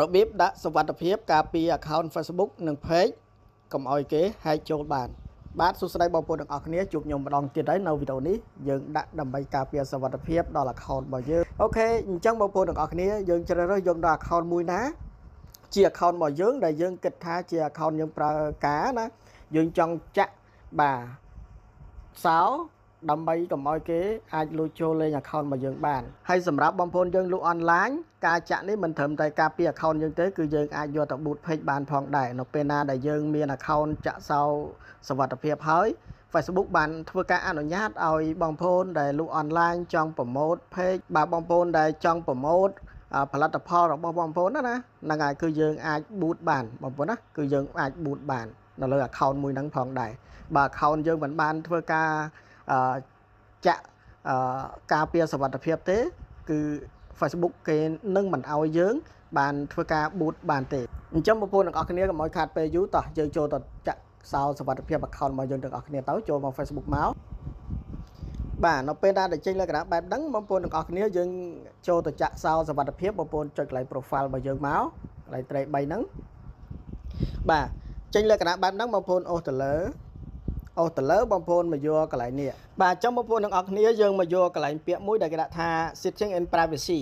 របៀបដាក់សុវត្ថិភាពការពារ account Facebook និង page កុំឲ្យគេ hack ចូលបាទសួស្តីបងប្អូនទាំងអស់គ្នាជួបខ្ញុំម្ដងទៀតហើយនៅវីដេអូនេះយើងដាក់ដើម្បីការពារសុវត្ថិភាពដល់ account របស់យើងអូខេអញ្ចឹងបងប្អូនទាំងអស់គ្នាយើងជ្រើសរើសយកដល់ account មួយណាជា account របស់យើងដែលយើងគិតថាជា account យើងប្រើការណាយើងចង់ចាក់សោដើម្បីកុំឲ្យគេអាចលួចចូលលេង account របស់យើងបានហើយសម្រាប់បងប្អូនយើងលក់ online ការចាក់នេះមិនត្រឹមតែការពារ account យើងទេគឺយើងអាចយកទៅ boot page បានផងដែរនៅពេលណាដែលយើងមាន account ចាក់សោសុវត្ថិភាពហើយ Facebook បានធ្វើការអនុញ្ញាតឲ្យបងប្អូនដែលលក់ online ចង់ប្រម៉ូទ page បាទបងប្អូនដែលចង់ប្រម៉ូទផលិតផលរបស់បងប្អូនណាហ្នឹងហើយគឺយើងអាច boot បានបងប្អូនណាគឺយើងអាច boot បាននៅលើ account មួយហ្នឹងផងដែរបាទ account យើងមិនបានធ្វើការចាក់ការពារសុវត្ថិភាពទេគឺ Facebook គេនឹងមិនឲ្យយើងបានធ្វើការ boot បានទេអញ្ចឹងបងប្អូនទាំងអស់គ្នាកុំឲ្យខាតពេលយូរតោះយើងចូលទៅចាក់សោសុវត្ថិភាព account របស់យើងទាំងអស់គ្នាទៅចូលមក Facebook មកបាទនៅពេលដែលចេញលក្ខណៈបែបហ្នឹងបងប្អូនទាំងអស់គ្នាយើងចូលទៅចាក់សោសុវត្ថិភាពបងប្អូនចុចកន្លែង profile របស់យើងមកកន្លែងត្រេក3ហ្នឹងបាទចេញលក្ខណៈបែបហ្នឹងបងប្អូនអូសទៅលើបងប្អូនមកយកកន្លែងនេះបាទចាំបងប្អូនទាំងអស់គ្នាយើងមកយកកន្លែងពាក្យមួយដែលគេដាក់ថា setting and privacy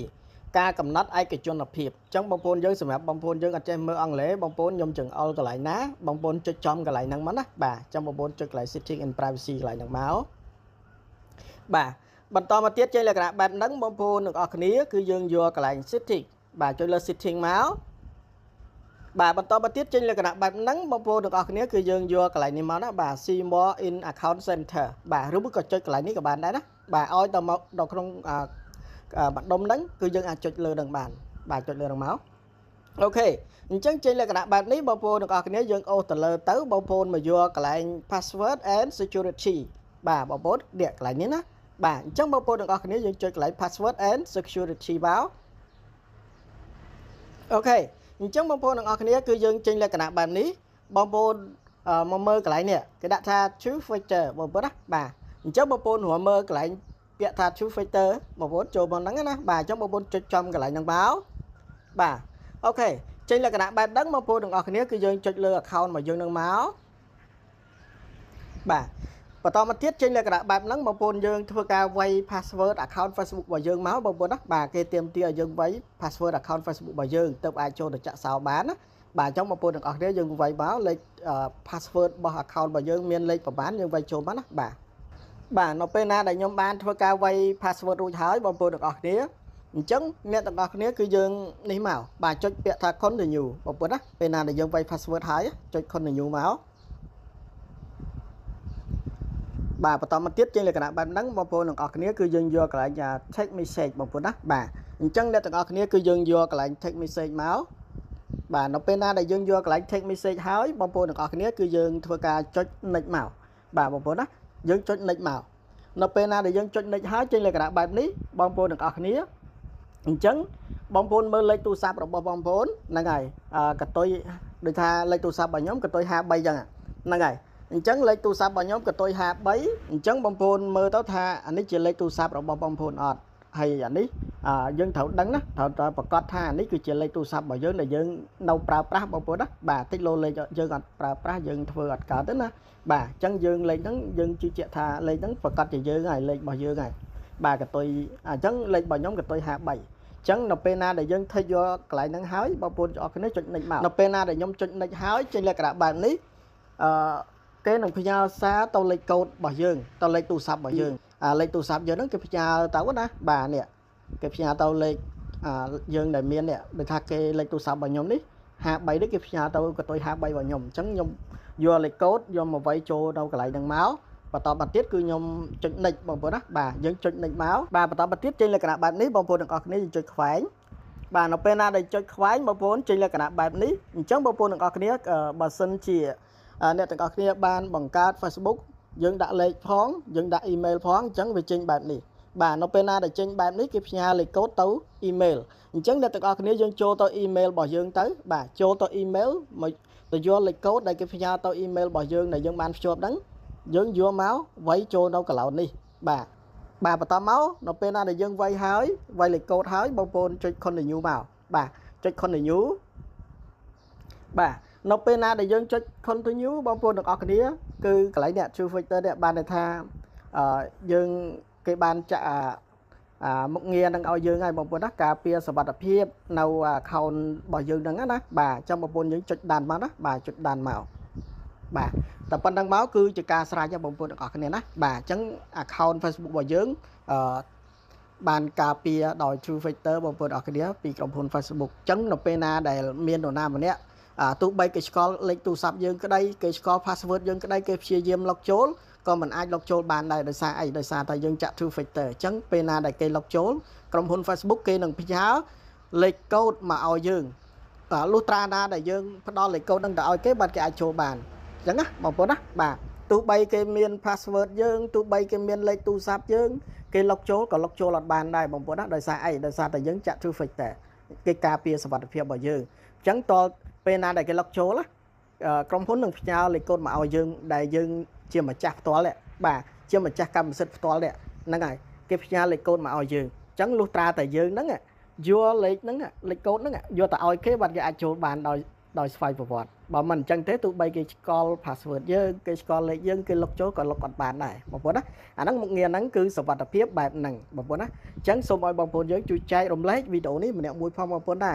ការកំណត់ឯកជនភាពអញ្ចឹងបងប្អូនយើងសម្រាប់បងប្អូនយើងអត់ចេះមើលអង់គ្លេសបងប្អូនខ្ញុំចង្អុលកន្លែងណាបងប្អូនចុចចំកន្លែងហ្នឹងមកណាបាទចាំបងប្អូនចុចកន្លែង setting and privacy កន្លែងហ្នឹងមកបាទបន្តមកទៀតចេញលក្ខណៈបែបហ្នឹងបងប្អូនទាំងអស់គ្នាគឺយើងយកកន្លែង setting បាទចុចលើ setting មកបាទបន្តមកទៀតចេញលក្ខណៈបែបហ្នឹងបងប្អូនទាំងអស់គ្នាគឺយើងយកកន្លែងនេះមកណាបាទ see more in account center បាទឬមួយក៏ចុចកន្លែងនេះក៏បានដែរណាបាទឲ្យទៅមកដល់ក្នុងបណ្ដុំហ្នឹងគឺយើងអាចចុចលើនឹងបានបាទចុចលើនឹងមកអូខេអញ្ចឹងចេញលក្ខណៈបែបនេះបងប្អូនទាំងអស់គ្នាយើងអូសទៅលើទៅបងប្អូនមកយកកន្លែង password and security បាទបងប្អូននេះកន្លែងនេះណាបាទអញ្ចឹងបងប្អូនទាំងអស់គ្នាយើងចុចកន្លែង password and security មកអូខេអញ្ចឹងបងប្អូនទាំងអស់គ្នាគឺយើងចេញលក្ខណៈបែបនេះបងប្អូនមកមើលកន្លែងនេះគេដាក់ថា two factor បងប្អូនណាបាទអញ្ចឹងបងប្អូនរួមមើលកន្លែងពាក្យថា two factor បងប្អូនចូលមកហ្នឹងណាបាទអញ្ចឹងបងប្អូនចុចចំកន្លែងហ្នឹងមកបាទអូខេចេញលក្ខណៈបែបហ្នឹងបងប្អូនទាំងអស់គ្នាគឺយើងចុចលើ account របស់យើងហ្នឹងមកបាទបន្តមកទៀតចេញលក្ខណៈបែបហ្នឹងបងប្អូនយើងធ្វើការវាយ password account Facebook របស់យើងមកបងប្អូនណាបាទគេទាមទារឲ្យយើងវាយ password account Facebook របស់យើងទើបអាចចូលទៅចាក់សោបានណាបាទអញ្ចឹងបងប្អូនទាំងអស់គ្នាយើងវាយមកលេខ password របស់ account របស់យើងមានលេខប្រហែលយើងវាយចូលមកណាបាទនៅពេលណាដែលខ្ញុំបានធ្វើការវាយ password រួចហើយបងប្អូនទាំងអស់គ្នាអញ្ចឹងអ្នកទាំងអស់គ្នាគឺយើងនេះមកបាទចុចពាក្យថា continue បងប្អូនណាពេលណាដែលយើងវាយ password ហើយចុច continue មកបាទបន្តមកទៀតជាលក្ខណៈបែបហ្នឹងបងប្អូនទាំងអស់គ្នាគឺយើងយកកន្លែង text message បងប្អូនណាបាទអញ្ចឹងអ្នកទាំងអស់គ្នាគឺយើងយកកន្លែង text message មកបាទនៅពេលណាដែលយើងយកកន្លែង text message ហើយបងប្អូនទាំងអស់គ្នាគឺយើងធ្វើការចុច next មកបាទបងប្អូនណាយើងចុច next មកនៅពេលណាដែលយើងចុច next ហើយចេញលក្ខណៈបែបនេះបងប្អូនទាំងអស់គ្នាអញ្ចឹងបងប្អូនមើលលេខទូរស័ព្ទរបស់បងប្អូនហ្នឹងហើយកតុយដូចថាលេខទូរស័ព្ទរបស់ខ្ញុំកតុយ53អញ្ចឹងហ្នឹងហើយអញ្ចឹងលេខទូរស័ព្ទរបស់ខ្ញុំកតុយ53អញ្ចឹងបងប្អូនមើលទៅថាអានេះជាលេខទូរស័ព្ទរបស់បងប្អូនអត់ហើយអានេះយើងត្រូវដឹងណាត្រូវប្រកាសថាអានេះគឺជាលេខទូរស័ព្ទរបស់យើងដែលយើងនៅប្រើប្រាស់បងប្អូនណាបាទតិចលោលេខយើងអត់ប្រើប្រាស់យើងធ្វើអត់កើតទេណាបាទអញ្ចឹងយើងលេខហ្នឹងយើងជឿជាក់ថាលេខហ្នឹងប្រកាសជាយើងហើយលេខរបស់យើងហើយបាទកតុយអញ្ចឹងលេខរបស់ខ្ញុំកតុយ53អញ្ចឹងនៅពេលណាដែលយើងថេកយកកន្លែងហ្នឹងហើយបងប្អូនអរគ្នាចុច next មកនៅពេលណាដែលខ្ញុំចុច next ហើយចេញលក្ខណៈបែបនេះគេនឹងផ្ញើសារទៅលេខកូដរបស់យើងទៅលេខទូរស័ព្ទរបស់យើងលេខទូរស័ព្ទយើងហ្នឹងគេផ្ញើទៅណាបាទនេះគេផ្ញើទៅលេខយើងដែលមាននេះដូចថាគេលេខទូរស័ព្ទរបស់ខ្ញុំនេះ53នេះគេផ្ញើទៅកតុយ53របស់ខ្ញុំអញ្ចឹងខ្ញុំយកលេខកូដយកមកវាយចូលនៅកន្លែងហ្នឹងមកបន្តមកទៀតគឺខ្ញុំចុច next បងប្អូនណាបាទយើងចុច next មកបាទបន្តមកទៀតចេញលក្ខណៈបែបនេះបងប្អូនទាំងអស់គ្នាយើងចុចខ្វែងបាទនៅពេលណាដែលចុចខ្វែងបងប្អូនចេញលក្ខណៈបែបនេះអញ្ចឹងបងប្អូនទាំងអស់គ្នាបើសិនជាអ្នកទាំងអស់គ្នាបានបង្កើត Facebook យើងដាក់លេខផងយើងដាក់ email ផងអញ្ចឹងវាចេញបែបនេះបាទនៅពេលណាដែលចេញបែបនេះគេផ្ញើលេខកូដទៅ email អញ្ចឹងអ្នកទាំងអស់គ្នាយើងចូលទៅ email របស់យើងទៅបាទចូលទៅ email មកទៅយកលេខកូដដែលគេផ្ញើទៅ email របស់យើងដែលយើងបានភ្ជាប់ហ្នឹងយើងយកមកវាយចូលនៅកន្លោននេះបាទបន្តមកនៅពេលណាដែលយើងវាយហើយវាយលេខកូដហើយបងប្អូនចុច continue មកបាទ ចុច continue បាទនៅពេលណាដែលយើងចុច continue បងប្អូនទាំងអស់គ្នាគឺកន្លែងនេះ True Factor នេះបានន័យថាយើងគេបានចាក់មុខងារនឹងឲ្យយើងហើយបងប្អូនណាការពារសុវត្ថិភាពនៅ account របស់យើងហ្នឹងណាបាទចាំបងប្អូនយើងចុចដានមកណាបាទចុចដានមកបាទតែប៉ុណ្្នឹងមកគឺជាការស្រេចបងប្អូនទាំងអស់គ្នាណាបាទអញ្ចឹង account Facebook របស់យើងបានការពារដោយ True Factor បងប្អូនទាំងអស់គ្នាពីក្រុមហ៊ុន Facebook អញ្ចឹងនៅពេលណាដែលមាននរណាម្នាក់ទោះបីគេស្គាល់លេខទូរស័ព្ទយើងក្តីគេស្គាល់ password យើងក្តីគេព្យាយាមលុកចូលក៏មិនអាចលុកចូលបានដែរដោយសារអីដោយសារតែយើងចាក់ True Factor អញ្ចឹងពេលណាដែលគេលុកចូលក្រុមហ៊ុន Facebook គេនឹងផ្ញើលេខកូដមកឲ្យយើងលុះត្រាណាដែលយើងផ្ដល់លេខកូដហ្នឹងទៅឲ្យគេបាទគេអាចចូលបានអញ្ចឹងណាបងប្អូនណាបាទទោះបីគេមាន password យើងទោះបីគេមានលេខទូរស័ព្ទយើងគេលុកចូលក៏លុកចូលអត់បានដែរបងប្អូនណាដោយសារអីដោយសារតែយើងចាក់ True Factor គេការពារសុវត្ថិភាពរបស់យើងអញ្ចឹងតពេលណាដែលគេលុកចូលក្រុមហ៊ុននឹងផ្ញើលេខកូដមកឲ្យយើងដែលយើងជាម្ចាស់ផ្ទាល់បាទជាម្ចាស់កម្មសិទ្ធិផ្ទាល់ហ្នឹងហើយគេផ្ញើលេខកូដមកឲ្យយើងអញ្ចឹងលុះត្រាតែយើងហ្នឹងយកលេខហ្នឹងលេខកូដហ្នឹងយកទៅឲ្យគេបាទគេអាចចូលបានដោយស្វ័យប្រវត្តិបើមិនអញ្ចឹងទេទោះបីគេស្គាល់ password យើងគេស្គាល់លេខយើងគេលុកចូលក៏លុកអត់បានដែរបងប្អូនណាអាហ្នឹងមុខងារហ្នឹងគឺសុវត្ថិភាពបែបហ្នឹងបងប្អូនណាអញ្ចឹងសូមឲ្យបងប្អូនយើងជួយចែករំលែកវីដេអូនេះម្នាក់មួយផងបងប្អូនណា